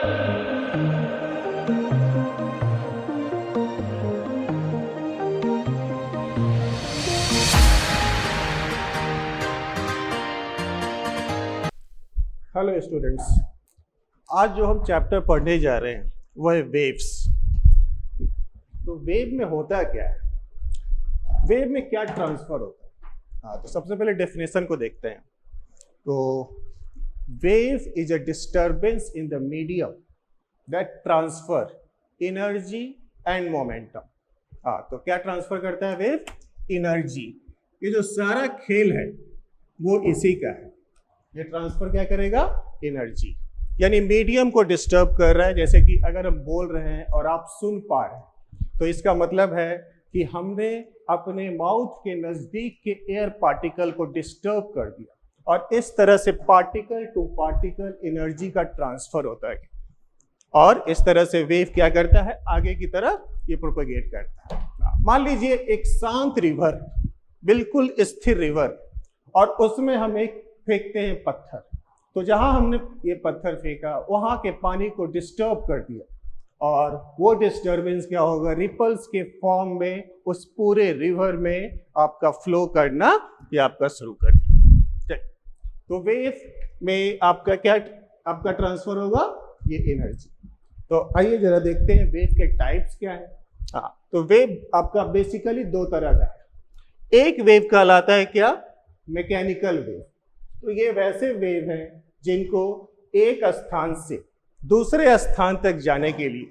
Hello students, आज जो हम चैप्टर पढ़ने जा रहे हैं वो है वेव्स। तो वेव में होता क्या है, वेव में क्या ट्रांसफर होता है? तो सबसे पहले डेफिनेशन को देखते हैं। तो wave is a disturbance in the medium that transfer energy and momentum. तो क्या ट्रांसफर करता है वेव? एनर्जी। ये जो सारा खेल है वो इसी का है। ये ट्रांसफर क्या करेगा? एनर्जी। यानी मीडियम को डिस्टर्ब कर रहा है। जैसे कि अगर हम बोल रहे हैं और आप सुन पा रहे हैं तो इसका मतलब है कि हमने अपने माउथ के नजदीक के एयर पार्टिकल को डिस्टर्ब कर दिया और इस तरह से पार्टिकल टू पार्टिकल एनर्जी का ट्रांसफर होता है और इस तरह से वेव क्या करता है? आगे की तरफ ये प्रोपेगेट करता है। मान लीजिए एक शांत रिवर, बिल्कुल स्थिर रिवर, और उसमें हम एक फेंकते हैं पत्थर। तो जहां हमने ये पत्थर फेंका वहां के पानी को डिस्टर्ब कर दिया और वो डिस्टर्बेंस क्या होगा? रिपल्स के फॉर्म में उस पूरे रिवर में आपका फ्लो करना या आपका शुरू कर दिया। तो वेव में आपका क्या आपका ट्रांसफर होगा? ये एनर्जी। तो आइए जरा देखते हैं वेव के टाइप्स क्या है। तो वेव आपका बेसिकली दो तरह का है। एक वेव कहलाता है क्या? Mechanical wave. तो ये वैसे वेव हैं जिनको एक स्थान से दूसरे स्थान तक जाने के लिए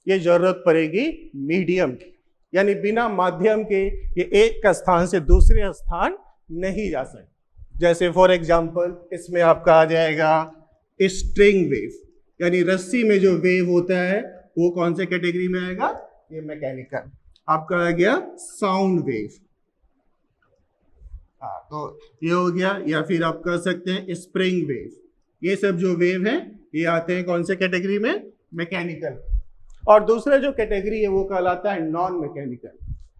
ये जरूरत पड़ेगी मीडियम की, यानी बिना माध्यम के ये एक स्थान से दूसरे स्थान नहीं जा सकते। जैसे फॉर एग्जांपल इसमें आपका आ जाएगा स्ट्रिंग वेव, यानी रस्सी में जो वेव होता है वो कौन से कैटेगरी में आएगा? ये मैकेनिकल। आपका आ गया साउंड वेव। तो ये हो गया। या फिर आप कह सकते हैं स्प्रिंग वेव। ये सब जो वेव हैं ये आते हैं कौन से कैटेगरी में? मैकेनिकल। और दूसरा जो कैटेगरी है वो कहलाता है नॉन मैकेनिकल,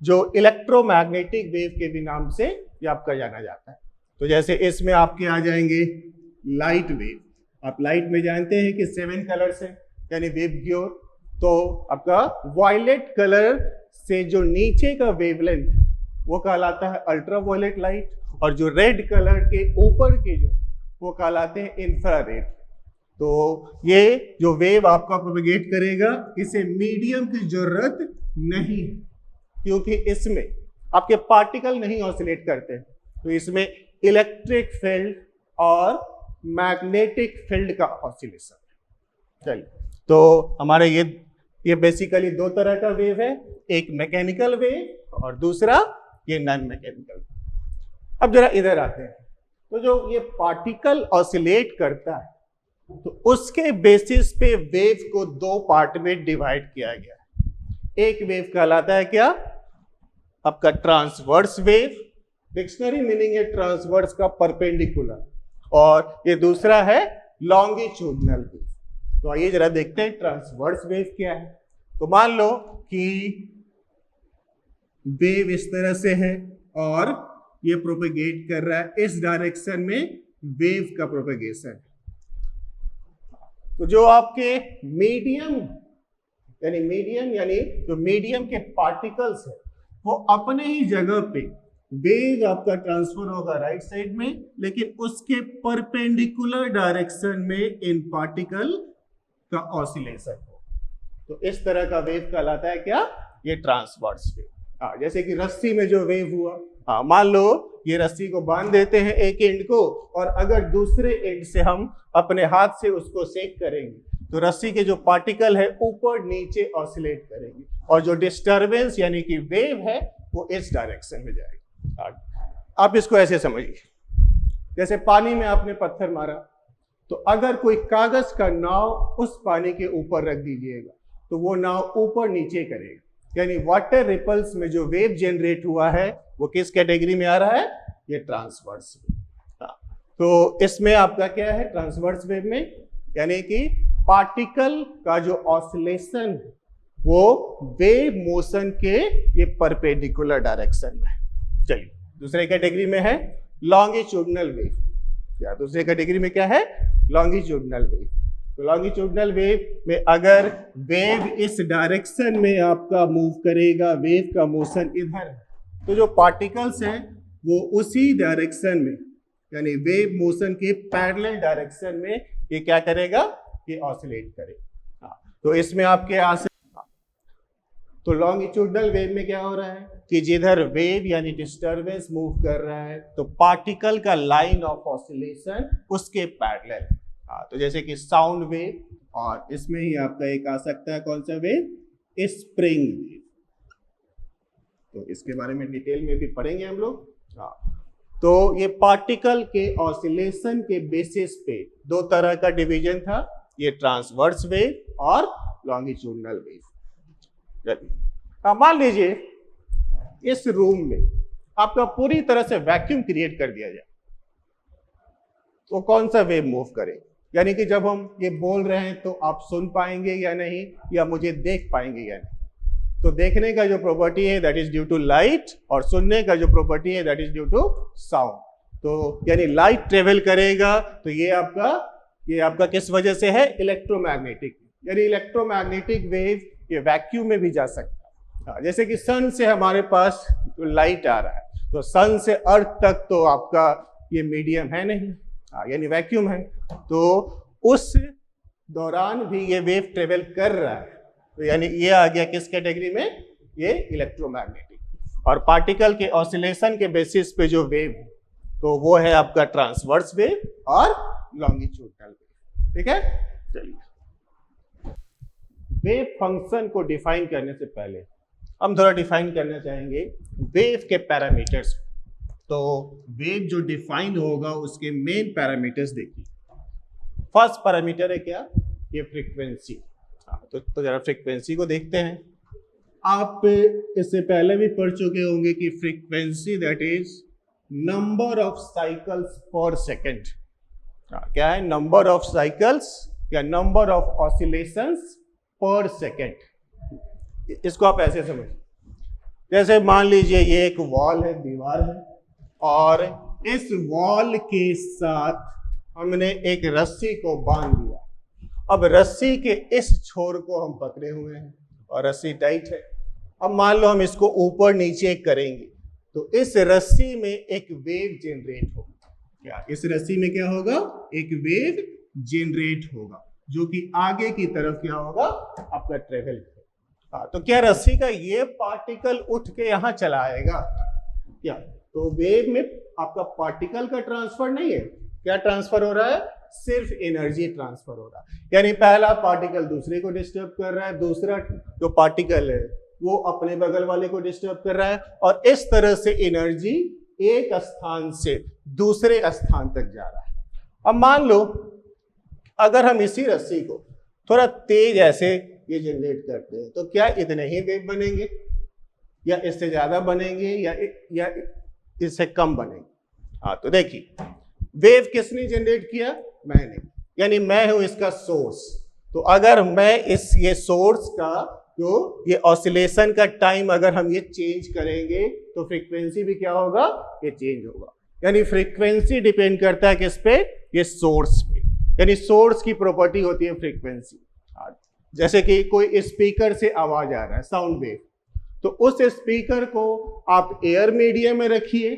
जो इलेक्ट्रोमैग्नेटिक वेव के भी नाम से ये आपका जाना जाता है। तो जैसे इसमें आपके आ जाएंगे लाइट वेव। आप लाइट में जानते हैं कि 7 कलर्स है, यानी वेव की ओर। तो आपका वायलेट कलर से जो नीचे का वेवलेंथ वो कहलाता है अल्ट्रावायलेट लाइट, और जो रेड कलर के ऊपर के जो वो कहलाते हैं इंफ्रारेड। तो ये जो वेव आपका प्रोपेगेट करेगा इसे मीडियम की जरूरत नहीं है, क्योंकि इसमें आपके पार्टिकल नहीं ऑसिलेट करते। तो इसमें इलेक्ट्रिक फील्ड और मैग्नेटिक फील्ड का ऑसिलेशन है। चलिए, तो हमारे ये बेसिकली दो तरह का वेव है, एक मैकेनिकल वेव और दूसरा ये नॉन मैकेनिकल। अब जरा इधर आते हैं। तो जो ये पार्टिकल ऑसिलेट करता है तो उसके बेसिस पे वेव को दो पार्ट में डिवाइड किया गया है। एक वेव कहलाता है क्या? आपका ट्रांसवर्स वेव। डिक्शनरी मीनिंग है ट्रांसवर्स का परपेंडिकुलर, और ये दूसरा है लॉन्गिट्यूडनल वेव। तो आइए जरा देखते हैं ट्रांसवर्स वेव क्या है। तो मान लो कि वेव इस तरह से है और ये प्रोपेगेट कर रहा है इस डायरेक्शन में, वेव का प्रोपेगेशन। तो जो आपके मीडियम यानी जो मीडियम के पार्टिकल्स है वो अपने ही जगह पे वेव आपका ट्रांसफर होगा राइट साइड में, लेकिन उसके परपेंडिकुलर डायरेक्शन में इन पार्टिकल का ऑसिलेशन हो। तो इस तरह का वेव कहलाता है क्या? ये ट्रांसवर्स वेव। जैसे कि रस्सी में जो वेव हुआ, मान लो ये रस्सी को बांध देते हैं एक एंड को, और अगर दूसरे एंड से हम अपने हाथ से उसको सेक करेंगे तो रस्सी के जो पार्टिकल है ऊपर नीचे ऑसिलेट करेंगे और जो डिस्टर्बेंस यानी कि वेव है वो इस डायरेक्शन में जाएगी। आप इसको ऐसे समझिए, जैसे पानी में आपने पत्थर मारा तो अगर कोई कागज का नाव उस पानी के ऊपर रख दीजिएगा तो वो नाव ऊपर नीचे करेगा, यानी वाटर रिपल्स में जो वेव जनरेट हुआ है वो किस कैटेगरी में आ रहा है? ये ट्रांसवर्स वेव। तो इसमें आपका क्या है ट्रांसवर्स वेव में? यानी कि पार्टिकल का जो ऑसिलेशन वो वेव मोशन के ये परपेंडिकुलर डायरेक्शन में। चलिए, दूसरे कैटेगरी में है लॉन्गिट्यूडनल वेव। या दूसरे कैटेगरी में क्या है? Longitudinal wave. तो लॉन्गिट्यूडनल वेव में अगर वेव इस डायरेक्शन में आपका मूव करेगा, वेव का मोशन इधर है, तो जो पार्टिकल्स हैं वो उसी डायरेक्शन में, यानी वेव मोशन के पैरेलल डायरेक्शन में ये क्या करेगा, ये ऑसिलेट करेगा। तो इसमें आपके यहाँ से तो लॉन्गिट्यूडनल वेव में क्या हो रहा है कि जिधर वेव यानी डिस्टरबेंस मूव कर रहा है तो पार्टिकल का लाइन ऑफ ऑसिलेशन उसके पैरेलल। तो जैसे कि साउंड वेव, और इसमें ही आपका एक आ सकता है कौन सा वेव, स्प्रिंग वेव। तो इसके बारे में डिटेल में भी पढ़ेंगे हम लोग। तो ये पार्टिकल के ऑसिलेशन के बेसिस पे दो तरह का डिवीजन था, ये ट्रांसवर्स वेव और लॉन्गिट्यूडनल वेव। मान लीजिए इस रूम में आपका पूरी तरह से वैक्यूम क्रिएट कर दिया जाए, तो कौन सा वेव मूव करेगा, यानी कि जब हम ये बोल रहे हैं तो आप सुन पाएंगे या नहीं, या मुझे देख पाएंगे या नहीं। तो देखने का जो प्रॉपर्टी है that is due to light, और सुनने का जो प्रॉपर्टी है that is due to sound. तो यानी लाइट ट्रेवल करेगा तो ये आपका किस वजह से है, इलेक्ट्रोमैग्नेटिक, यानी इलेक्ट्रोमैग्नेटिक वेव ये वैक्यूम में भी जा सकता है। जैसे कि सन से हमारे पास लाइट आ रहा है, तो सन से अर्थ तक तो आपका ये मीडियम है नहीं, यानी वैक्यूम है, तो उस दौरान भी ये वेव ट्रेवल कर रहा है, तो यानी ये आ गया किस कैटेगरी में, ये इलेक्ट्रोमैग्नेटिक। और पार्टिकल के ऑसिलेशन के बेसिस पे जो वेव है तो वो है आपका ट्रांसवर्स वेव और लॉन्गिट्यूडनल वेव। ठीक है, चलिए वेव फंक्शन को डिफाइन करने से पहले हम थोड़ा डिफाइन करना चाहेंगे वेव के पैरामीटर्स। तो वेव जो डिफाइन होगा उसके मेन पैरामीटर्स देखिए। फर्स्ट पैरामीटर है क्या, ये फ्रीक्वेंसी। तो जरा फ्रीक्वेंसी को देखते हैं। आप इससे पहले भी पढ़ चुके होंगे कि frequency that is number of cycles पर सेकेंड। क्या है, नंबर ऑफ साइकिल्स या नंबर ऑफ ऑसिलेशंस पर सेकेंड। इसको आप ऐसे समझ, जैसे मान लीजिए ये एक वॉल है, दीवार है, और इस वॉल के साथ हमने एक रस्सी को बांध दिया। अब रस्सी के इस छोर को हम पकड़े हुए हैं और रस्सी टाइट है। अब मान लो हम इसको ऊपर नीचे करेंगे तो इस रस्सी में एक वेव जनरेट होगा। क्या इस रस्सी में क्या होगा, एक वेव जनरेट होगा जो कि आगे की तरफ क्या होगा, आपका ट्रेवल। तो क्या रस्सी का ये पार्टिकल उठ के यहां चला आएगा क्या, तो वेव में आपका पार्टिकल का ट्रांसफर नहीं है। क्या ट्रांसफर हो रहा है, सिर्फ एनर्जी ट्रांसफर हो रहा है। यानी पहला पार्टिकल दूसरे को डिस्टर्ब कर रहा है, दूसरा जो पार्टिकल है वो अपने बगल वाले को डिस्टर्ब कर रहा है, और इस तरह से एनर्जी एक स्थान से दूसरे स्थान तक जा रहा है। अब मान लो अगर हम इसी रस्सी को थोड़ा तेज ऐसे ये जनरेट करते हैं तो क्या इतने ही वेव बनेंगे, या इससे ज्यादा बनेंगे, या इससे कम बनेंगे। तो देखिए वेव किसने जनरेट किया, मैंने, यानी मैं हूं इसका सोर्स। तो अगर मैं ये सोर्स का जो ये ऑसिलेशन का टाइम अगर हम ये चेंज करेंगे तो फ्रीक्वेंसी भी क्या होगा, ये चेंज होगा। यानी फ्रीक्वेंसी डिपेंड करता है किस पे, ये सोर्स पे, यानी सोर्स की प्रॉपर्टी होती है फ्रीक्वेंसी। जैसे कि कोई स्पीकर से आवाज आ रहा है, साउंड वेव, तो उस स्पीकर को आप एयर मीडियम में रखिए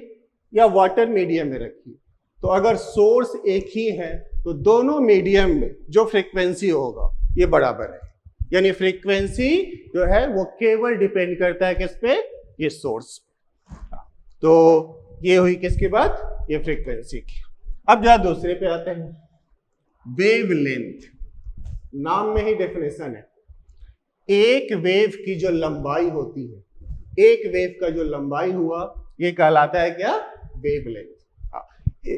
या वाटर मीडियम में रखिए, तो अगर सोर्स एक ही है तो दोनों मीडियम में जो फ्रीक्वेंसी होगा ये बराबर है। यानी फ्रीक्वेंसी जो है वो केवल डिपेंड करता है किस पे, ये सोर्स। तो ये हुई किसकी बात, ये फ्रीक्वेंसी की। अब जरा दूसरे पे आते हैं, वेवलेंथ। नाम में ही डेफिनेशन है, एक वेव की जो लंबाई होती है, एक वेव का जो लंबाई हुआ ये कहलाता है क्या, वेवलेंथ।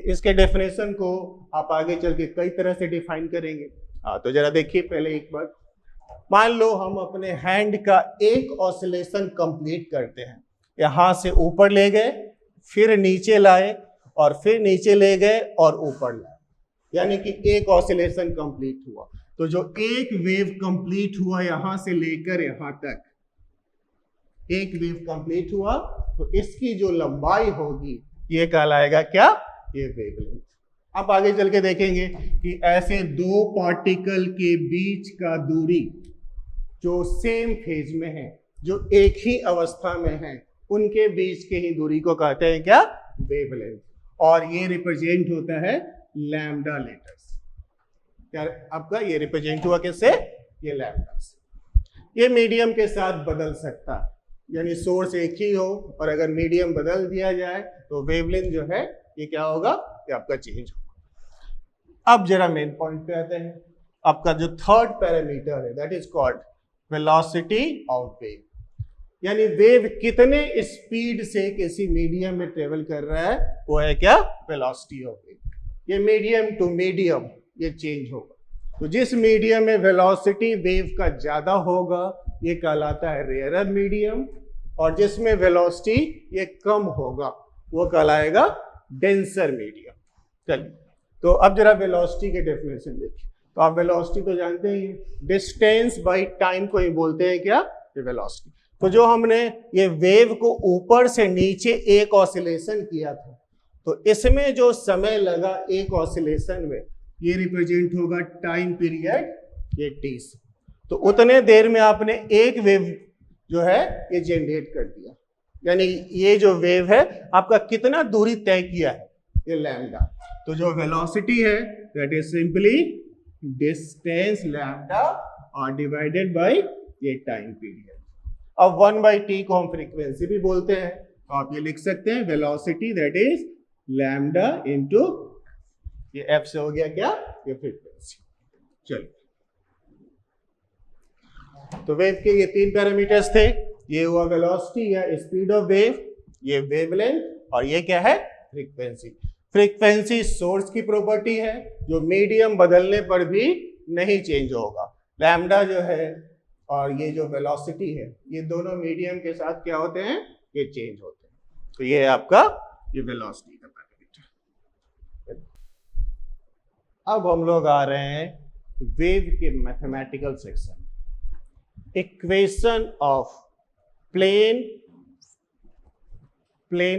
इसके डेफिनेशन को आप आगे चल के कई तरह से डिफाइन करेंगे। तो जरा देखिए पहले एक बार, मान लो हम अपने हैंड का एक ऑसिलेशन कंप्लीट करते हैं, यहां से ऊपर ले गए, फिर नीचे लाए, और फिर नीचे ले गए और ऊपर लाए, यानी कि एक ऑसिलेशन कंप्लीट हुआ। तो जो एक वेव कंप्लीट हुआ यहां से लेकर यहां तक, एक वेव कंप्लीट हुआ, तो इसकी जो लंबाई होगी ये कहलाएगा क्या, ये वेवलेंथ। अब आगे चल के देखेंगे कि ऐसे दो पार्टिकल के बीच का दूरी जो सेम फेज में है, जो एक ही अवस्था में है, उनके बीच के ही दूरी को कहते हैं क्या? वेवलेंथ। और ये रिप्रेजेंट होता है लैम्डा लेटर्स। क्या आपका ये रिप्रेजेंट हुआ किससे? ये लैम्डा से। ये मीडियम के साथ बदल सकता है, यानी सोर्स एक ही हो और अगर मीडियम बदल दिया जाए तो वेवलेंथ जो है ये क्या होगा? ये आपका चेंज होगा। अब जरा मेन पॉइंट पे आते हैं। आपका जो थर्ड पैरामीटर है that is called velocity of wave, यानी वेव कितने स्पीड से किसी मीडियम में ट्रेवल कर रहा है, वो है क्या? Velocity of wave. ये मीडियम टू मीडियम ये चेंज होगा। तो जिस मीडियम में वेलोसिटी वेव का ज्यादा होगा ये कहलाता है रेयरर मीडियम, और जिसमें वेलोसिटी ये कम होगा वो कहलाएगा डेंसर मीडियम। चलिए, तो अब जरा वेलोसिटी के डेफिनेशन देखिए। तो आप वेलोसिटी तो जानते ही, डिस्टेंस बाय टाइम को ही बोलते हैं क्या? ये वेलोसिटी। तो जो हमने ये वेव को ऊपर से नीचे एक ऑसिलेशन किया था, तो इसमें जो समय लगा एक ऑसिलेशन में, ये रिप्रेजेंट होगा टाइम पीरियड, ये टी। तो उतने देर में आपने एक वेव जो है ये जनरेट कर दिया, यानी ये जो वेव है आपका कितना दूरी तय किया है, ये लैम्डा। तो जो वेलोसिटी है that is simply distance lambda और डिवाइडेड बाय ये टाइम पीरियड। अब 1/t को हम फ्रीक्वेंसी भी बोलते हैं, तो आप ये लिख सकते हैं velocity that is lambda into ये f से हो गया क्या? ये फ्रीक्वेंसी। चलिए, तो वेव के ये तीन पैरामीटर्स थे। ये हुआ वेलोसिटी या स्पीड ऑफ वेव, ये वेवलेंथ, और ये क्या है? फ्रीक्वेंसी। फ्रीक्वेंसी सोर्स की प्रॉपर्टी है जो मीडियम बदलने पर भी नहीं चेंज होगा। लैम्डा जो है और ये जो वेलोसिटी है ये दोनों मीडियम के साथ क्या होते हैं? ये चेंज होते हैं। तो ये आपका ये वेलोसिटी का पैरामीटर। अब हम लोग आ रहे हैं वेव के mathematical section. Equation of plane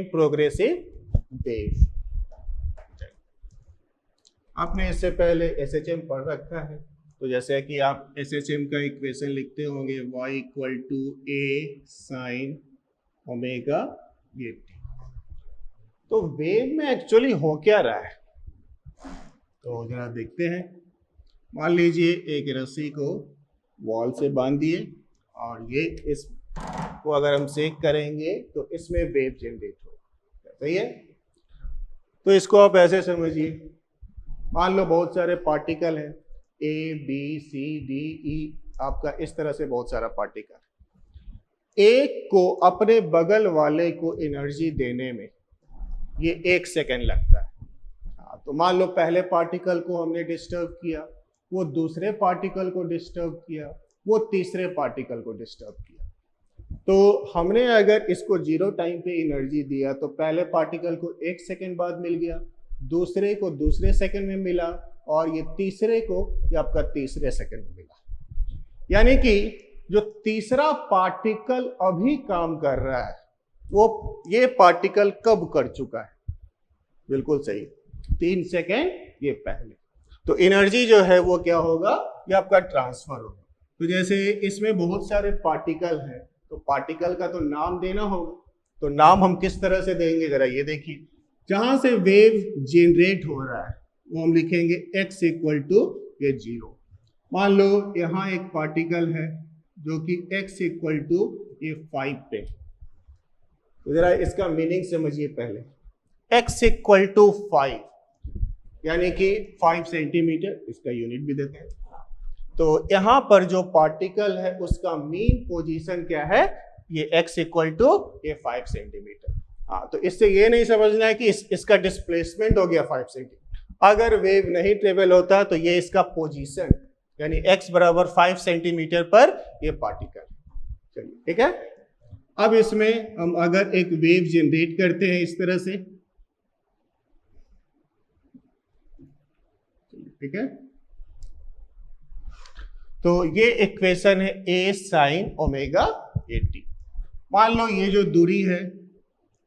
progressive wave. आपने इससे पहले एसएचएम पढ़ रखा है, तो जैसे कि आप एसएचएम का इक्वेशन लिखते होंगे y = a sin ओमेगा ये t। तो वेव में एक्चुअली हो क्या रहा है, तो जरा देखते हैं। मान लीजिए एक रस्सी को वॉल से बांध दिए और ये इस को अगर हम सेक करेंगे तो इसमें वेव जनरेट होगा, सही है? तो इसको आप ऐसे समझिए, मान लो बहुत सारे पार्टिकल हैं A B C D E, आपका इस तरह से बहुत सारा पार्टिकल। एक को अपने बगल वाले को एनर्जी देने में ये 1 सेकेंड लगता है। तो मान लो पहले पार्टिकल को हमने डिस्टर्ब किया, वो दूसरे पार्टिकल को डिस्टर्ब किया, वो तीसरे पार्टिकल को डिस्टर्ब किया। तो हमने अगर इसको 0 टाइम पे एनर्जी दिया तो पहले पार्टिकल को 1 सेकेंड बाद मिल गया, दूसरे को दूसरे सेकेंड में मिला, और ये तीसरे को ये आपका तीसरे सेकेंड में मिला। यानी कि जो तीसरा पार्टिकल अभी काम कर रहा है वो ये पार्टिकल कब कर चुका है? बिल्कुल सही, 3 सेकेंड ये पहले। तो एनर्जी जो है वो क्या होगा? ये आपका ट्रांसफर होगा। तो जैसे इसमें बहुत सारे पार्टिकल हैं, तो पार्टिकल का तो नाम देना होगा, तो नाम हम किस तरह से देंगे जरा ये देखिए। जहां से वेव जनरेट हो रहा है वो हम लिखेंगे x = ये 0। मान लो यहाँ एक पार्टिकल है जो कि x = ये 5 पे, तो जरा इसका मीनिंग समझिए पहले। x = 5 यानी कि 5 सेंटीमीटर, इसका यूनिट भी देते हैं। तो यहाँ पर जो पार्टिकल है उसका मीन पोजीशन क्या है? ये x = ये 5 सेंटीमीटर। हाँ, तो इससे ये नहीं समझना है कि इसका डिस्प्लेसमेंट हो गया 5 सेंटीमीटर। अगर वेव नहीं ट्रेवल होता तो ये इसका पोजीशन, यानी x = 5 सेंटीमीटर पर ये पार्टिकल। चलिए, ठीक है। अब इसमें हम अगर एक वेव जनरेट करते हैं इस तरह से, ठीक है, तो ये इक्वेशन है a sin ओमेगा t। मान लो ये जो दूरी है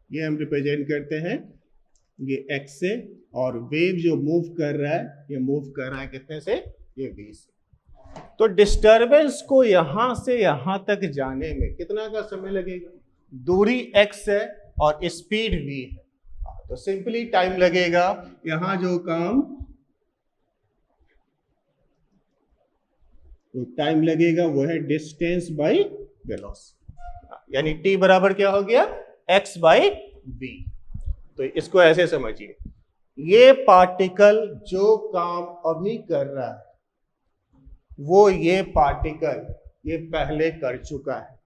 ये हम रिप्रेजेंट करते हैं ये x से, और वेव जो मूव कर रहा है ये मूव कर रहा है कितने से, ये v से। तो डिस्टरबेंस को यहां से यहां तक जाने में कितना का समय लगेगा, दूरी x है और स्पीड v है, तो सिंपली टाइम लगेगा। यहां जो काम तो टाइम लगेगा वो है डिस्टेंस बाय वेलोसिटी, यानी t बराबर क्या हो गया, x बाय v। तो इसको ऐसे समझिए, ये पार्टिकल जो काम अभी कर रहा है वो ये पार्टिकल ये पहले कर चुका है।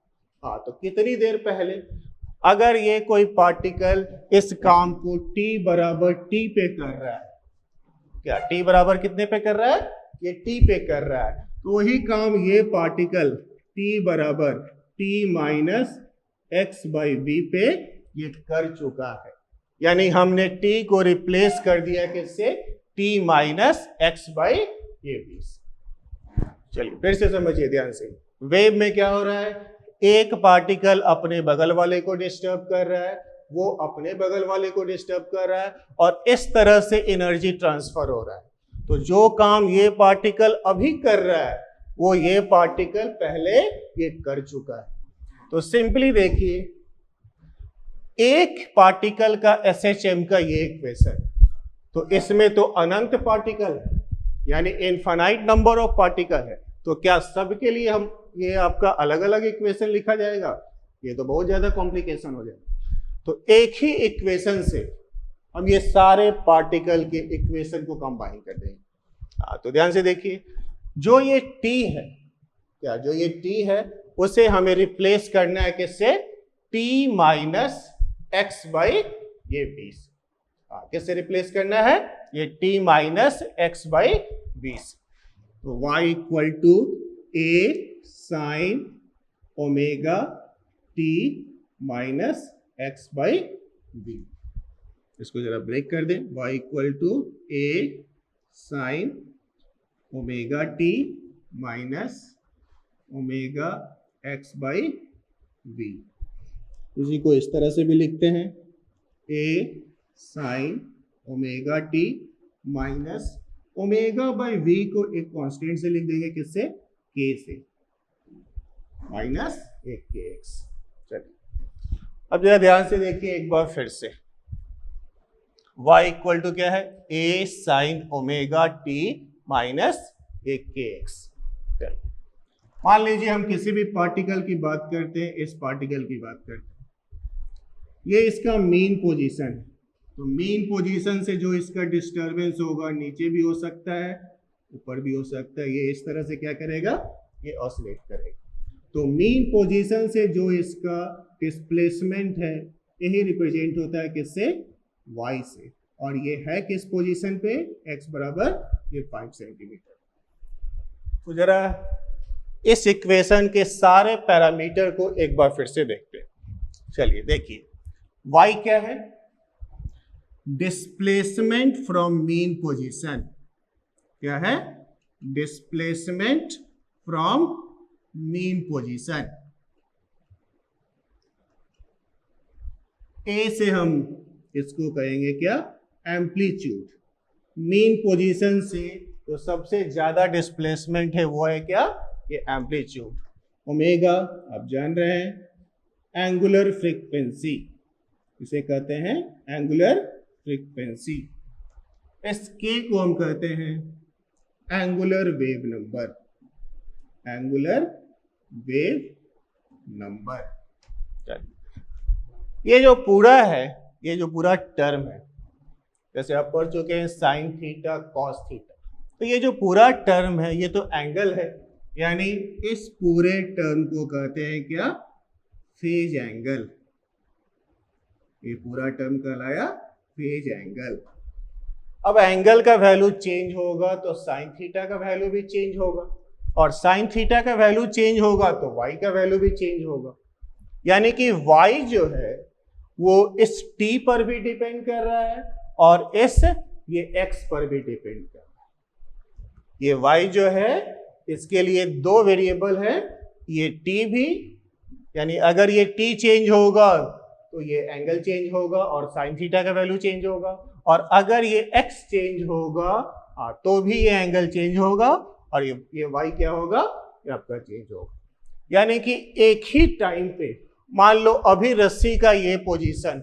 हाँ, तो कितनी देर पहले, अगर ये कोई पार्टिकल इस काम को t बराबर t पे कर रहा है, क्या t बराबर कितने पे कर रहा है, ये t पे कर रहा है, तो वही काम ये पार्टिकल t बराबर t minus x by v पे ये कर चुका है। यानी हमने t को रिप्लेस कर दिया किससे, t माइनस एक्स बाई ये वी। चलिए फिर से समझिए ध्यान से, वेव में क्या हो रहा है, एक पार्टिकल अपने बगल वाले को डिस्टर्ब कर रहा है, वो अपने बगल वाले को डिस्टर्ब कर रहा है, और इस तरह से एनर्जी ट्रांसफर हो रहा है। तो जो काम ये पार्टिकल अभी कर रहा है वो ये पार्टिकल पहले ये कर चुका है। तो सिंपली देखिए, एक पार्टिकल का SHM का ये इक्वेशन, तो इसमें तो अनंत पार्टिकल यानी इनफाइनाइट नंबर ऑफ पार्टिकल है, तो क्या सबके लिए हम ये आपका अलग अलग इक्वेशन लिखा जाएगा, ये तो बहुत ज्यादा कॉम्प्लिकेशन हो जाएगा। तो एक ही इक्वेशन से हम ये सारे पार्टिकल के इक्वेशन को कंबाइन कर देंगे। तो ध्यान से देखिए, जो ये t है, क्या जो ये t है उसे हमें रिप्लेस करना है किससे, t माइनस एक्स बाई ये v से। किससे रिप्लेस करना है, ये t minus x by v से। तो y equal to a sine omega t minus x by v। इसको जरा ब्रेक कर दें, y equal to a sine omega t minus omega x by v। इसी को इस तरह से भी लिखते हैं, a sine omega t minus omega by v को एक कांस्टेंट से लिख देंगे, किससे, k से, माइनस एक kx। चलिए अब जरा ध्यान से देखिए एक बार फिर से, y इक्वल टू क्या है, a sine omega t minus एक kx। चलिए मान लीजिए हम किसी भी पार्टिकल की बात करते हैं, इस पार्टिकल की बात करते हैं, ये इसका मेन पोजीशन है। तो मेन पोजीशन से जो इसका डिस्टरबेंस होगा नीचे भी हो सकता है ऊपर भी हो सकता है, ये इस तरह से क्या करेगा, ये ऑसिलेट करेगा। तो मेन पोजीशन से जो इसका डिस्प्लेसमेंट है यही रिप्रेजेंट होता है किससे, y से, और ये है किस पोजीशन पे, x बराबर ये 5 सेंटीमीटर। तो जरा इस इक्वेशन के सारे पैरामीटर को एक बार फिर से देखते हैं। चलिए देखिए, y क्या है, डिस्प्लेसमेंट फ्रॉम मीन पोजीशन, क्या है, डिस्प्लेसमेंट फ्रॉम मीन पोजीशन। ए से हम इसको कहेंगे क्या, एम्पलीट्यूड। मीन पोजीशन से तो सबसे ज्यादा डिस्प्लेसमेंट है वो है क्या, ये एम्पलीट्यूड। ओमेगा आप जान रहे हैं एंगुलर फ्रीक्वेंसी, इसे कहते हैं एंगुलर फ्रीक्वेंसी। इस के को हम कहते हैं angular wave number, angular wave number. ये जो पूरा है, ये जो पूरा टर्म है, जैसे आप पढ़ चुके हैं साइन थीटा कॉस थीटा, तो ये जो पूरा टर्म है ये तो एंगल है, यानी इस पूरे टर्म को कहते हैं क्या, फेज एंगल। ये पूरा टर्म कहलाया फेज एंगल। अब एंगल का वैल्यू चेंज होगा तो साइन थीटा का वैल्यू भी चेंज होगा, और साइन थीटा का वैल्यू चेंज होगा तो y का वैल्यू भी चेंज होगा। यानी कि y जो है वो इस t पर भी डिपेंड कर रहा है और इस ये x पर भी डिपेंड कर रहा है। ये y जो है इसके लिए दो वेरिएबल है, ये t भी, यानी अगर ये t चेंज होगा तो ये एंगल चेंज होगा और साइन थीटा का वैल्यू चेंज होगा, और अगर ये x चेंज होगा तो भी ये एंगल चेंज होगा, और ये y क्या होगा, ये आपका चेंज होगा। यानी कि एक ही टाइम पे, मान लो अभी रस्सी का ये पोजीशन,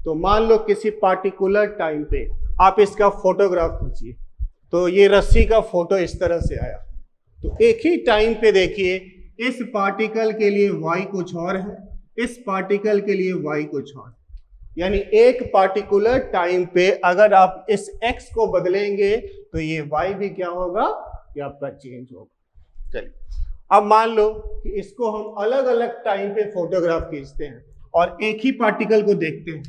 तो मान लो किसी पार्टिकुलर टाइम पे आप इसका फोटोग्राफ खींचिए, तो ये रस्सी का फोटो इस तरह से आया। तो एक ही टाइम पे देखिए, इस पार्टिकल के लिए y कुछ और है, इस पार्टिकल के लिए y कुछ और। यानी एक पार्टिकुलर टाइम पे अगर आप इस x को बदलेंगे तो ये y भी क्या होगा, ये आपका चेंज होगा। चलिए अब मान लो कि इसको हम अलग अलग टाइम पे फोटोग्राफ खींचते हैं और एक ही पार्टिकल को देखते हैं,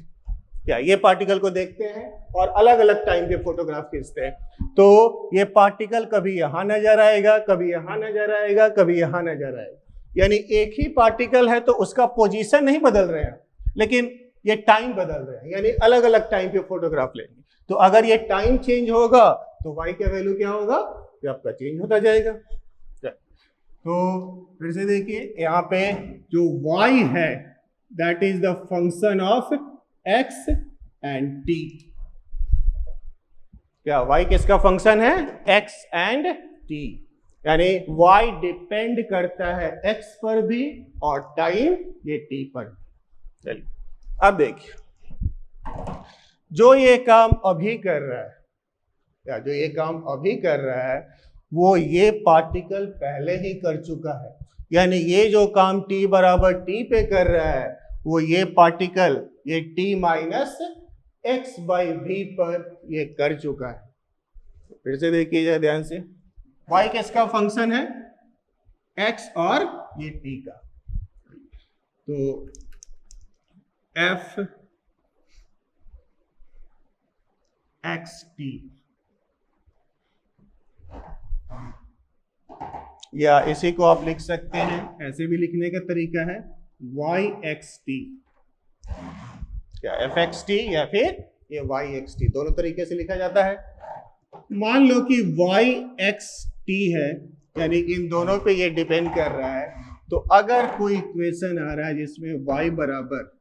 क्या ये पार्टिकल को देखते हैं और अलग अलग टाइम पे फोटोग्राफ खींचते हैं, तो ये पार्टिकल कभी यहां नजर आएगा, कभी यहां नजर आएगा, कभी यहां नजर आएगा। यानी एक ही पार्टिकल है तो उसका पोजीशन नहीं बदल रहे हैं, लेकिन ये टाइम बदल रहे हैं, यानी अलग अलग टाइम पे फोटोग्राफ लेंगे। तो अगर ये टाइम चेंज होगा तो y का वैल्यू क्या होगा, ये आपका चेंज होता जाएगा। तो फिर से देखिए, यहाँ पे जो y है that is the function of x and t। क्या y किसका फंक्शन है, x एंड t, यानी y डिपेंड करता है x पर भी और टाइम ये t पर। चलिए अब देखिए, जो ये काम अभी कर रहा है, या जो ये काम अभी कर रहा है वो ये पार्टिकल पहले ही कर चुका है। यानी ये जो काम t बराबर t पे कर रहा है वो ये पार्टिकल ये t minus x by v पर ये कर चुका है। फिर से देखिए ध्यान से, y किसका फंक्शन है, x और ये t का। तो f एक्स टी, या इसी को आप लिख सकते हैं, ऐसे भी लिखने का तरीका है y एक्स टी, क्या एफ एक्स टी या फिर ये y एक्स टी, दोनों तरीके से लिखा जाता है। मान लो कि y एक्स टी है, यानी इन दोनों पे ये डिपेंड कर रहा है। तो अगर कोई इक्वेशन आ रहा है जिसमें y बराबर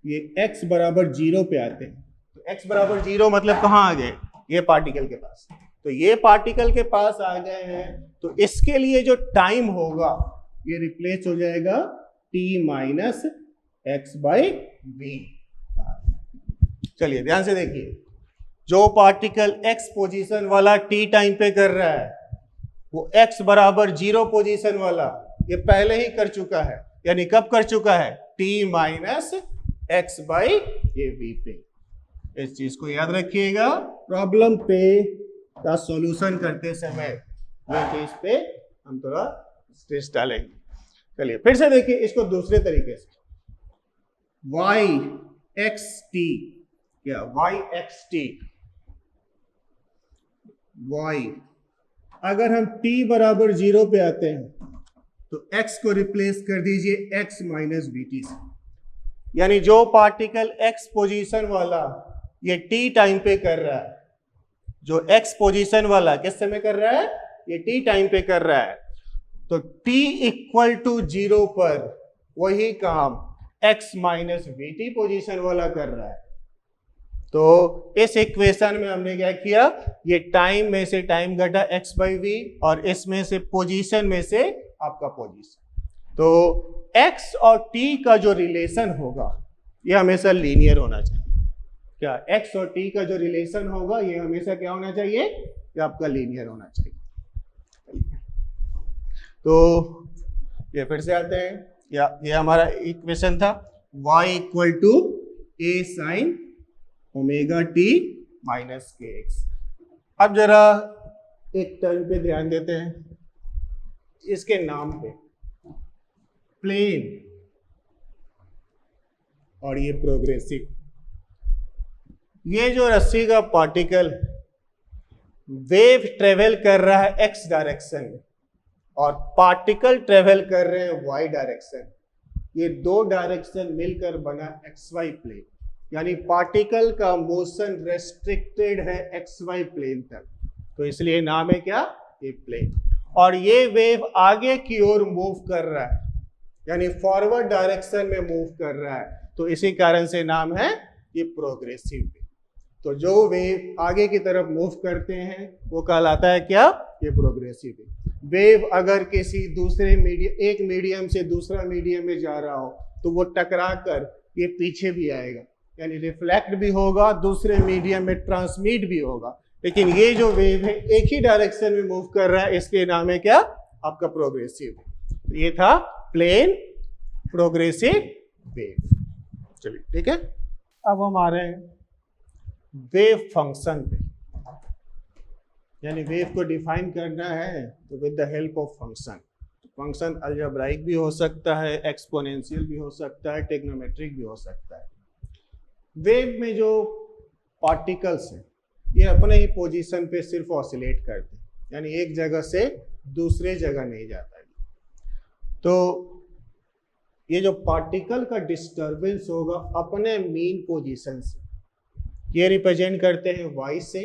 ये x बराबर 0 पे आते हैं, तो x बराबर 0 मतलब कहाँ आ गए, ये पार्टिकल के पास। तो ये पार्टिकल के पास आ गए हैं, तो इसके लिए जो टाइम होगा ये रिप्लेस हो जाएगा t minus x by v. चलिए ध्यान से देखिए, जो पार्टिकल x पोजीशन वाला t टाइम पे कर रहा है वो x बराबर 0 पोजीशन वाला ये पहले ही कर चुका है। यानी कब कर चुका है, t माइनस एक्स बाई ये वी पे। इस चीज को याद रखिएगा, प्रॉब्लम पे का सॉल्यूशन करते समय ये चीज पे हम थोड़ा स्ट्रेस डालेंगे। चलिए फिर से देखिए इसको दूसरे तरीके से, y एक्स टी, क्या y एक्स टी, y अगर हम t बराबर 0 पे आते हैं तो x को रिप्लेस कर दीजिए x माइनस बी टी से। यानी जो पार्टिकल x पोजीशन वाला ये t टाइम पे कर रहा है, जो x पोजीशन वाला किस समय कर रहा है, ये t टाइम पे कर रहा है, तो t इक्वल टू 0 पर वही काम x minus we T position वाला कर रहा है। तो इस इक्वेशन में हमने क्या किया, ये टाइम में से टाइम घटा x बाई वी और इसमें से पोजीशन में से आपका पोजीशन। तो x और t का जो रिलेशन होगा ये हमेशा लीनियर होना चाहिए। क्या x और t का जो रिलेशन होगा ये हमेशा क्या होना चाहिए, ये आपका लीनियर होना चाहिए। तो ये फिर से आते हैं, ये हमारा इक्वेशन था y equal to a sine omega t minus k x. अब जरा एक टर्म पे ध्यान देते हैं, इसके नाम पे, प्लेन और ये प्रोग्रेसिव। ये जो रस्सी का पार्टिकल वेव ट्रेवल कर रहा है x डायरेक्शन में और पार्टिकल ट्रेवल कर रहे हैं y डायरेक्शन, ये दो डायरेक्शन मिलकर बना xy प्लेन। यानी पार्टिकल का मोशन रेस्ट्रिक्टेड है xy प्लेन तक, तो इसलिए नाम है क्या, ये प्लेन। और ये वेव आगे की ओर मूव कर रहा है, यानी फॉरवर्ड डायरेक्शन में मूव कर रहा है, तो इसी कारण से नाम है ये प्रोग्रेसिव वेव। तो जो वेव आगे की तरफ मूव करते हैं वो कहलाता है क्या? ये प्रोग्रेसिव वेव। वेव अगर किसी दूसरे मीडियम, एक मीडियम से दूसरा मीडियम में जा रहा हो तो वो टकरा कर ये पीछे भी आएगा, यानी रिफ्लेक्ट भी होगा, दूसरे मीडियम में ट्रांसमिट भी होगा। लेकिन ये जो वेव है एक ही डायरेक्शन में मूव कर रहा है, इसके नाम है क्या? आपका प्रोग्रेसिव। ये था प्लेन प्रोग्रेसिव वेव। चलिए ठीक है, अब हम आ रहे हैं वेव फंक्शन पे। यानी वेव को डिफाइन करना है तो with the help of function. Function algebraic भी हो सकता है, एक्सपोनेंशियल भी हो सकता है, ट्रिग्नोमेट्रिक भी हो सकता है। वेव में जो पार्टिकल्स हैं ये अपने ही पोजीशन पे सिर्फ ऑसिलेट करते हैं, यानी एक जगह से दूसरे जगह नहीं जाता है। तो ये जो पार्टिकल का डिस्टरबेंस होगा अपने मीन पोजीशन से, ये रिप्रेजेंट करते हैं y से।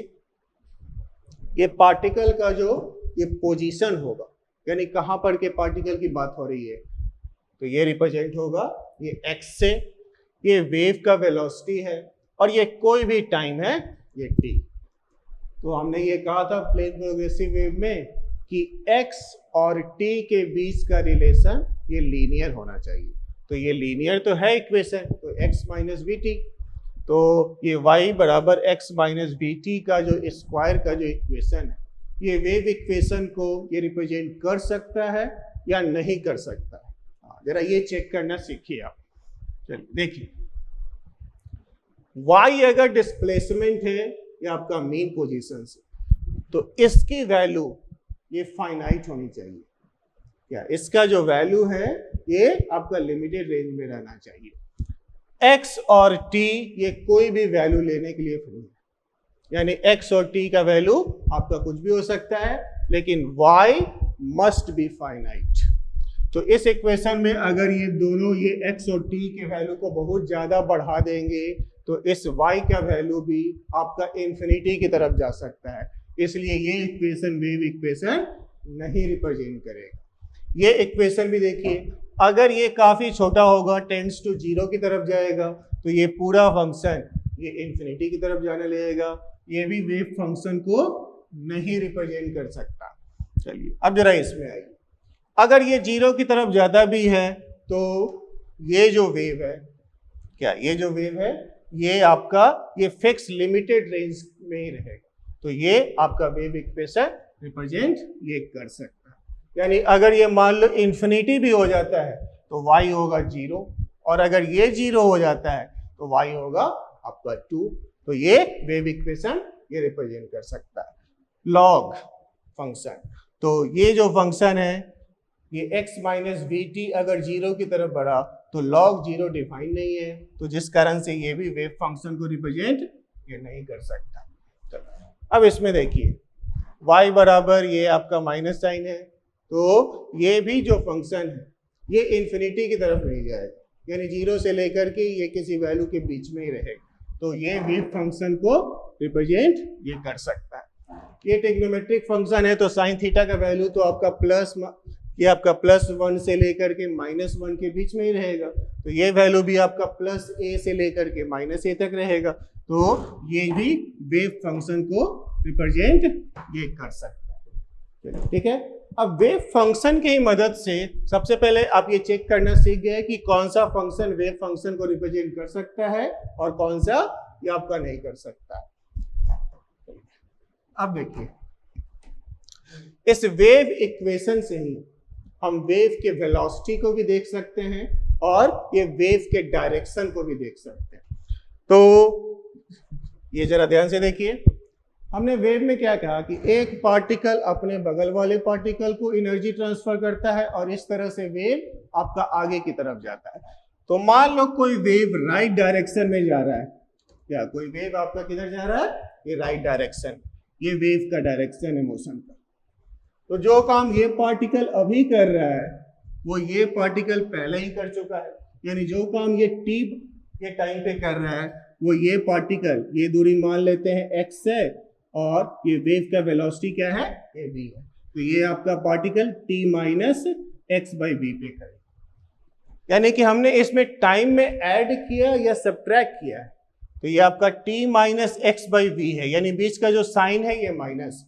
ये पार्टिकल का जो ये पोजीशन होगा, यानी कहाँ पर के पार्टिकल की बात हो रही है, तो ये रिप्रेजेंट होगा ये x से। ये वेव का वेलोसिटी है और ये कोई भी टाइम है, ये t। तो हमने ये कहा था प्लेन प्रोग्रेसिव वेव में कि x और t के बीच का रिलेशन ये लीनियर होना चाहिए। तो ये लीनियर तो है इक्वेशन, तो x माइनस बी टी, तो ये y बराबर x माइनस बी टी का जो स्क्वायर का जो इक्वेशन है, ये वेव इक्वेशन को ये रिप्रेजेंट कर सकता है या नहीं कर सकता है। जरा ये चेक करना सीखिए आप। चलिए देखिए, y अगर डिस्प्लेसमेंट है ये आपका मीन पोजीशन से, तो इसकी वैल्यू ये फाइनाइट होनी चाहिए। क्या इसका जो वैल्यू है ये आपका लिमिटेड रेंज में रहना चाहिए। x और t ये कोई भी वैल्यू लेने के लिए फ्री है, यानी x और t का वैल्यू आपका कुछ भी हो सकता है, लेकिन y मस्ट बी फाइनाइट। तो इस इक्वेशन में अगर ये दोनों ये x और t के वैल्यू को बहुत ज्यादा बढ़ा देंगे तो इस y का वैल्यू भी आपका इंफिनिटी की तरफ जा सकता है। इसलिए ये इक्वेशन वेव इक्वेशन नहीं रिप्रेजेंट करेगा। ये इक्वेशन भी देखिए, अगर ये काफी छोटा होगा, टेंड्स टू जीरो की तरफ जाएगा, तो ये पूरा फंक्शन ये इंफिनिटी की तरफ जाने लगेगा। ये भी वेव फंक्शन को नहीं रिप्रेजेंट कर सकता। चलिए अब जरा इसमें आइए, अगर ये जीरो की तरफ ज्यादा भी है तो ये जो वेव है, क्या ये जो वेव है ये आपका ये फिक्स लिमिटेड रेंज में ही रहेगा। तो ये आपका वेव इक्वेशन रिप्रेजेंट ये कर सकता है। यानी अगर ये मान लो इंफिनिटी भी हो जाता है तो y होगा 0, और अगर ये 0 हो जाता है तो y होगा आपका 2। तो ये वेव इक्वेशन ये रिप्रेजेंट कर सकता है। लॉग फंक्शन, तो ये जो फंक्शन है ये x माइनस बी टी अगर 0 की तरफ बढ़ा तो log 0 डिफाइन नहीं है, तो जिस कारण से ये भी वेव फंक्शन को रिप्रेजेंट ये नहीं कर सकता। अब इसमें देखिए y बराबर ये आपका माइनस साइन है, तो ये भी जो फंक्शन है ये इंफिनिटी की तरफ नहीं जाएगा, यानी 0 से लेकर के ये किसी वैल्यू के बीच में ही रहेगा। तो ये वेव फंक्शन को रिप्रेजेंट ये कर सकता है। ये ट्रिग्नोमेट्रिक फंक्शन है, तो साइन थीटा का वैल्यू तो आपका +1 से लेकर के -1 के बीच में ही रहेगा। तो ये वैल्यू भी आपका +a से लेकर के -a तक रहेगा। तो ये भी वेव फंक्शन को रिप्रेजेंट ये कर सकता है। ठीक है, अब वेव फंक्शन की मदद से सबसे पहले आप ये चेक करना सीख गए कि कौन सा फंक्शन वेव फंक्शन को रिप्रेजेंट कर सकता है और कौन सा ये आपका नहीं कर सकता। अब देखिए, इस वेव इक्वेशन से ही हम वेव के वेलोसिटी को भी देख सकते हैं और ये वेव के डायरेक्शन को भी देख सकते हैं। तो ये जरा ध्यान से देखिए, हमने वेव में क्या कहा कि एक पार्टिकल अपने बगल वाले पार्टिकल को एनर्जी ट्रांसफर करता है और इस तरह से वेव आपका आगे की तरफ जाता है। तो मान लो कोई वेव राइट डायरेक्शन में जा रहा है, क्या कोई वेव आपका किधर जा रहा है, ये राइट डायरेक्शन, ये वेव का डायरेक्शन है मोशन का। तो जो काम ये पार्टिकल अभी कर रहा है वो ये पार्टिकल पहले ही कर चुका है, यानी जो काम ये टी के टाइम पे कर रहा है वो ये पार्टिकल, ये दूरी मान लेते हैं x है और ये वेव का वेलोसिटी क्या है, ये v है। तो ये आपका particle t minus x by v पे करेगा, यानी कि हमने इसमें टाइम में ऐड किया या सब्ट्रैक्ट किया है। तो ये आपका t minus x by v है, यानी बीच का जो साइन है ये माइनस।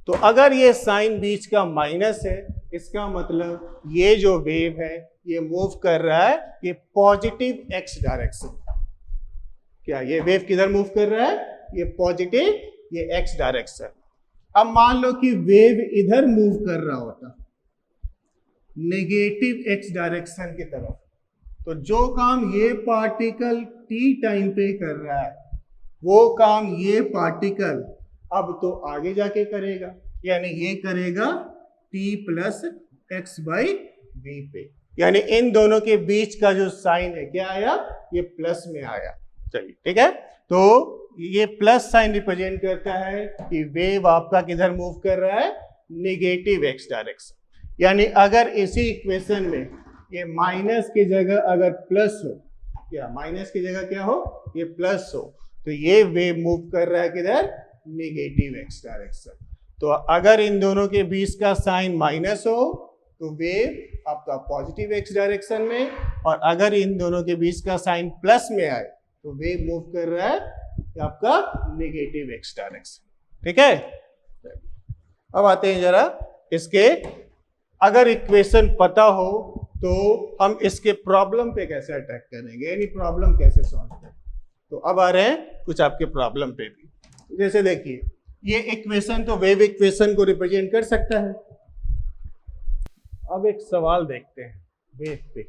तो अगर ये साइन बीच का माइनस है, इसका मतलब ये जो वेव है ये मूव कर रहा है ये पॉजिटिव एक्स डायरेक्शन। क्या ये वेव किधर मूव कर रहा है? ये पॉजिटिव, ये एक्स डायरेक्शन। अब मान लो कि वेव इधर मूव कर रहा होता नेगेटिव एक्स डायरेक्शन की तरफ, तो जो काम ये पार्टिकल टी टाइम पे कर रहा है वो काम ये पार्टिकल अब तो आगे जाके करेगा, यानी ये करेगा t plus x by v पे, यानी इन दोनों के बीच का जो साइन है क्या आया? ये प्लस में आया। चलिए ठीक है, तो ये प्लस साइन रिप्रेजेंट करता है कि वेव आपका किधर मूव कर रहा है? Negative x direction. यानी अगर इसी इक्वेशन में ये माइनस की जगह अगर प्लस हो, क्या माइनस की जगह क्या हो? ये प्लस हो, तो ये वेव मूव कर रहा है किधर? Negative x direction. तो अगर इन दोनों के बीच का साइन माइनस हो तो वेव आपका पॉजिटिव एक्स डायरेक्शन में, और अगर इन दोनों के बीच का साइन प्लस में आए तो वेव मूव कर रहा है आपका नेगेटिव एक्स डायरेक्शन। ठीक है, अब आते हैं जरा इसके, अगर इक्वेशन पता हो तो हम इसके प्रॉब्लम पे कैसे अटैक करेंगे, यानी प्रॉब्लम कैसे सॉल्व करें। तो अब आ रहे हैं कुछ आपके प्रॉब्लम पे भी। जैसे देखिए ये इक्वेशन तो वेव इक्वेशन को रिप्रेजेंट कर सकता है। अब एक सवाल देखते हैं वेव पे।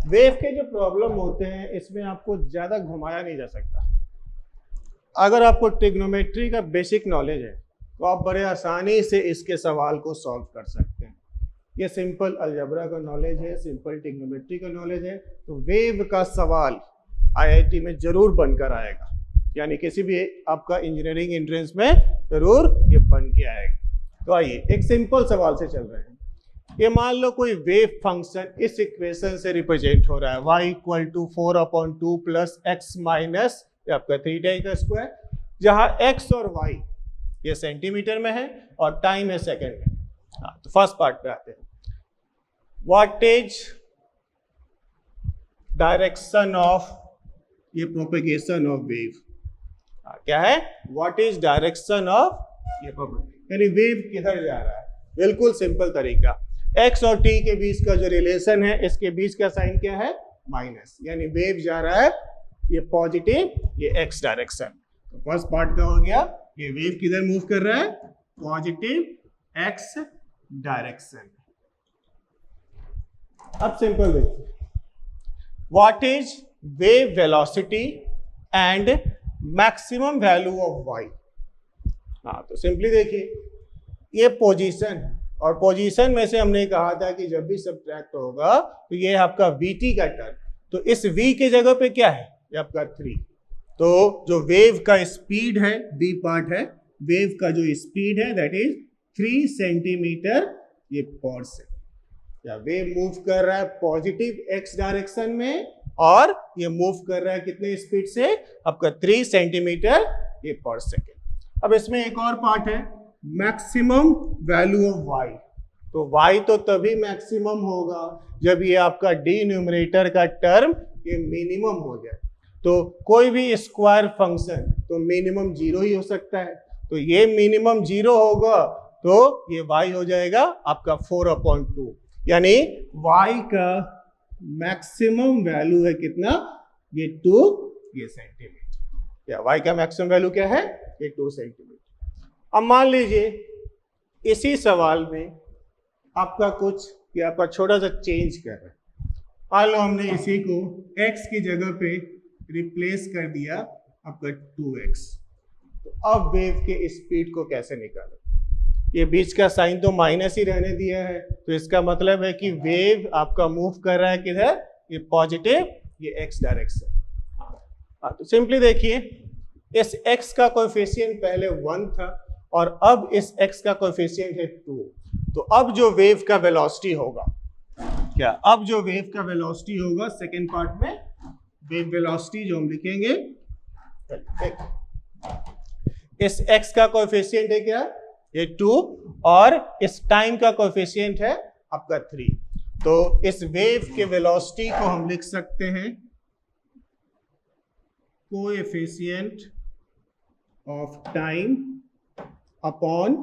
वेव के जो प्रॉब्लम होते हैं इसमें आपको ज्यादा घुमाया नहीं जा सकता। अगर आपको ट्रिग्नोमेट्री का बेसिक नॉलेज है तो आप बड़े आसानी से इसके सवाल को सॉल्व कर सकते हैं। ये सिंपल अलजेब्रा का नॉलेज है, सिंपल ट्रिग्नोमेट्री का नॉलेज है, तो वेव का सवाल आईआईटी में जरूर बनकर आएगा, यानी किसी भी आपका इंजीनियरिंग एंट्रेंस में जरूर ये बन के आएगा। तो आइए एक सिंपल सवाल से चल रहे हैं। ये मान लो कोई वेव फंक्शन इस इक्वेशन से रिप्रेजेंट हो रहा है, y equal to 4/2 plus x minus आपका 3 का स्क्वायर, जहां x और y ये सेंटीमीटर में है और टाइम है सेकंड में। हाँ, तो फर्स्ट पार्ट पे आते हैं। व्हाट इज डायरेक्शन ऑफ ये प्रोपेगेशन ऑफ वेव? क्या है? व्हाट इज डायरेक्शन ऑफ ये प्रोपेगेशन, यानी वेव किधर जा रहा है? बिल्कुल सिंपल तरीका, x और t के बीच का जो रिलेशन है इसके बीच का साइन क्या है? माइनस, यानी वेव जा रहा है ये पॉजिटिव, ये x डायरेक्शन। तो फर्स्ट पार्ट का हो गया, ये वेव किधर मूव कर रहा है? Positive x direction. अब सिंपल देखिए, what is wave velocity and maximum value of y? हाँ, तो सिंपली देखिए ये पोजीशन, और पोजीशन में से हमने कहा था कि जब भी सब्ट्रैक्ट होगा तो ये आपका vt का टर्म, तो इस v की जगह पे क्या है? ये आपका 3। तो जो वेव का स्पीड है, b पार्ट है, वेव का जो स्पीड है दैट इज 3 सेंटीमीटर ये पर सेकंड। या वेव मूव कर रहा है पॉजिटिव x डायरेक्शन में, और ये मूव कर रहा है कितने स्पीड से? आपका 3 सेंटीमीटर ये पर सेकंड। अब इसमें एक और पार्ट है, मैक्सिमम वैल्यू ऑफ y। तो y तो तभी मैक्सिमम होगा जब ये आपका डिनोमिनेटर का टर्म ये मिनिमम हो जाए। तो कोई भी स्क्वायर फंक्शन तो मिनिमम 0 ही हो सकता है, तो ये मिनिमम 0 होगा तो ये y हो जाएगा आपका 4/2, यानी y का मैक्सिमम वैल्यू है कितना? ये 2 ये सेंटीमीटर। या y का मैक्सिमम वैल्यू क्या है? ये 2 सेंटीमीटर। अब मान लीजिए इसी सवाल में आपका कुछ या आपका छोटा सा चेंज कर रहा है। मान लो हमने इसी को x की जगह पे रिप्लेस कर दिया आपका 2x, तो अब वेव के स्पीड को कैसे निकालें? ये बीच का साइन तो माइनस ही रहने दिया है, तो इसका मतलब है कि वेव आपका मूव कर रहा है किधर? ये पॉजिटिव, ये x डायरेक्शन। हाँ, तो सिंपली देखिए इस x का कोएफिशिएंट पहले 1 था और अब इस x का कोएफिशिएंट है 2, तो अब जो वेव का वेलोसिटी होगा क्या? अब जो वेव का वेलोसिटी होगा सेकेंड पार्ट में वेव वेलोसिटी जो हम लिखेंगे, इस x का कोएफिशिएंट है क्या? ये 2, और इस टाइम का कोएफिशिएंट है आपका 3। तो इस वेव के वेलोसिटी को हम लिख सकते हैं coefficient of time upon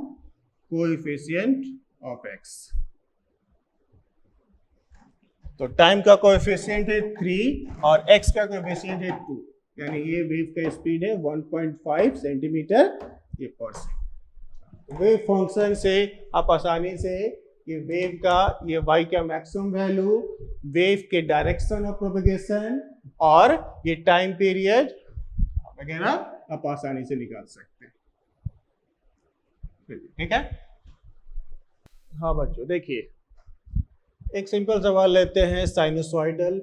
coefficient of x। तो टाइम का कोएफिशिएंट है 3 और x का कोएफिशिएंट है 2, यानी ये वेव का स्पीड है 1.5 सेंटीमीटर पर सेकंड। वेव फंक्शन से आप आसानी से ये वेव का, ये y का मैक्सिमम वैल्यू, वेव के डायरेक्शन ऑफ प्रोपगेशन और ये टाइम पीरियड वगैरह आप आसानी से निकाल सकते हैं। ठीक है। हाँ बच्चों देखिए, एक सिंपल सवाल लेते हैं साइनसॉइडल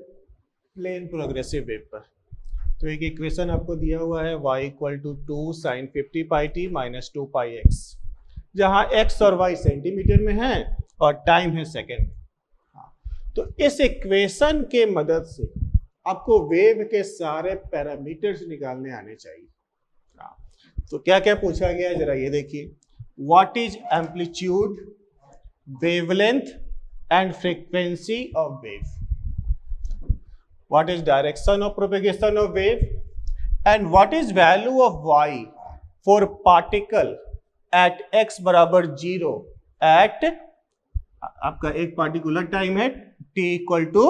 प्लेन प्रोग्रेसिव वेव पर। तो एक इक्वेशन आपको दिया हुआ है y equal to 2 sine 50 pi t minus 2 pi x, जहाँ x और y सेंटीमीटर में है और टाइम है सेकेंड में। तो इस इक्वेशन के मदद से आपको वेव के सारे पैरामीटर्स निकालने आने चाहिए। तो क्या क्या पूछा गया है जरा ये देखिए। What is amplitude, wavelength and frequency of wave, what is direction of propagation of wave, and what is value of y for particle at x बराबर 0 at आपका एक पार्टिकुलर टाइम है t इक्वल टू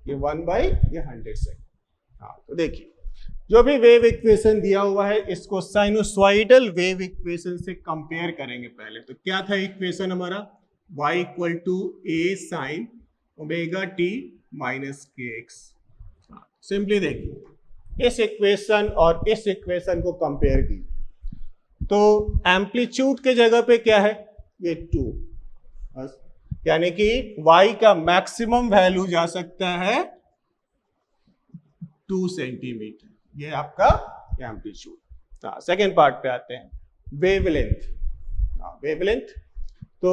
ये 1/100 second. हाँ तो देखिए, जो भी वेव इक्वेशन दिया हुआ है इसको साइनोसॉइडल वेव इक्वेशन से कंपेयर करेंगे पहले। तो क्या था इक्वेशन हमारा, y equal to a sine omega t minus k x. Simply देखिए, इस इक्वेशन और इस इक्वेशन को कंपेयर कीजिए तो एम्पलीट्यूड के जगह पे क्या है, ये 2, यानी कि y का मैक्सिमम वैल्यू जा सकता है 2 सेंटीमीटर, ये आपका एम्पलीट्यूड। हाँ सेकेंड पार्ट पे आते हैं, वेवलेंथ। वेवलेंथ तो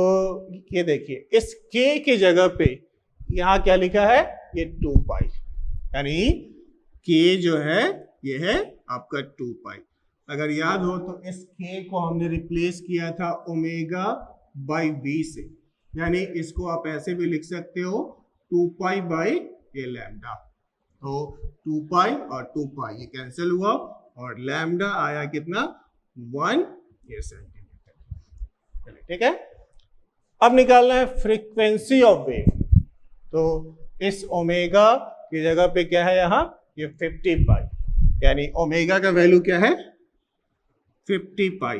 ये देखिए, इस k की जगह पे यहां क्या लिखा है, ये 2 पाई, यानी k जो है ये है आपका 2 पाई। अगर याद हो तो इस k को हमने रिप्लेस किया था ओमेगा बाई v से, यानी इसको आप ऐसे भी लिख सकते हो 2 पाई बाई ये लैम्डा। तो 2 पाई और 2 पाई ये कैंसिल हुआ और लैम्डा आया कितना, 1 ये सेंटीमीटर। ठीक है। अब निकालना है फ्रीक्वेंसी ऑफ वेव। तो इस ओमेगा की जगह पे क्या है, यहाँ ये 50 पाई, यानी ओमेगा का वैल्यू क्या है 50 पाई।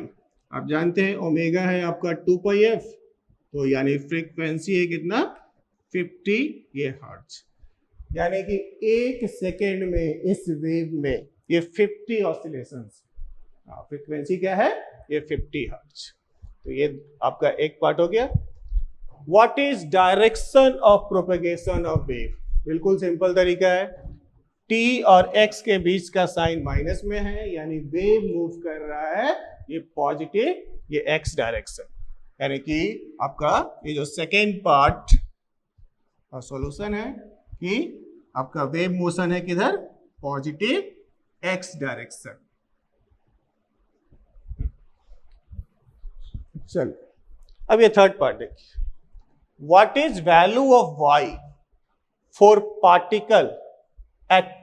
आप जानते हैं ओमेगा है आपका 2 पाई एफ, तो यानी फ्रीक्वेंसी है कितना 50 ये हर्ट्ज, यानी कि एक सेकेंड में इस वेव में ये 50 ऑसिलेशंस, फ्रीक्वेंसी क्या है ये 50 हर्ट्ज। तो ये आपका एक पार्ट हो गया। What is direction of propagation of wave, बिल्कुल सिंपल तरीका है, t और x के बीच का साइन माइनस में है, यानी वेव मूव कर रहा है ये पॉजिटिव ये x डायरेक्शन, यानी कि आपका ये जो सेकेंड पार्ट का सॉल्यूशन है कि आपका वेव मोशन है किधर, पॉजिटिव x डायरेक्शन। चलो अब ये थर्ड पार्ट देखिए, what is value of y for particle at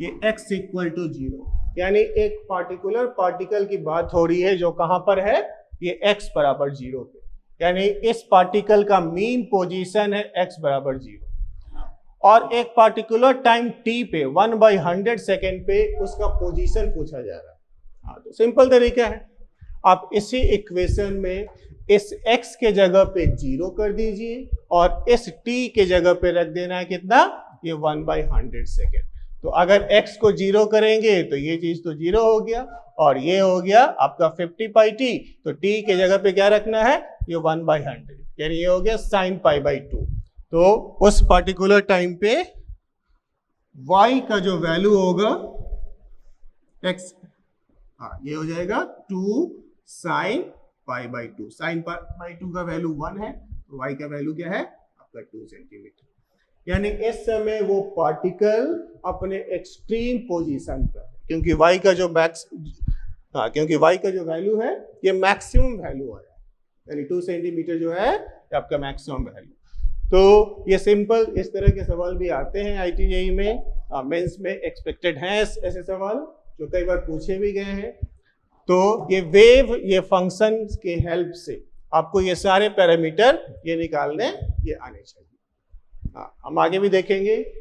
ये x इक्वल टू 0, यानी एक पार्टिकुलर पार्टिकल की बात हो रही है जो कहां पर है, ये x बराबर 0 पे, यानी इस पार्टिकल का मीन पोजीशन है x बराबर 0 और एक पार्टिकुलर टाइम t पे 1/100 सेकेंड पे उसका पोजीशन पूछा जा रहा है। हाँ तो सिंपल तरीका है, आप इसी इक्वेशन में इस x के जगह पे 0 कर दीजिए और इस t के जगह पे रख देना है कितना, ये 1/100 सेकेंड। तो अगर x को 0 करेंगे तो ये चीज तो 0 हो गया और ये हो गया आपका 50 पाई t, तो t के जगह पे क्या रखना है, ये 1/100, यानी ये हो गया sin पाई बाई 2। तो उस पर्टिकुलर टाइम पे y का जो वैल्यू होगा x, हाँ ये हो जाएगा 2 sin pi by 2, sine by 2 का वैल्यू 1 है, तो y का वैल्यू क्या है आपका 2 सेंटीमीटर, यानी इस समय वो पार्टिकल अपने एक्सट्रीम पोजीशन पर, क्योंकि y का जो क्योंकि y का जो वैल्यू है ये मैक्सिमम वैल्यू है, यानी 2 सेंटीमीटर जो है ये आपका मैक्सिमम वैल्यू। तो ये सिंपल इस तरह के सवाल भी आते हैं IIT JEE में, मेंस में एक्सपेक्टेड हैं ऐसे सवाल। जो कई बार पूछे भी गए हैं। तो ये वेव, ये फंक्शन के हेल्प से आपको ये सारे पैरामीटर ये निकालने ये आने चाहिए। हाँ, हम आगे भी देखेंगे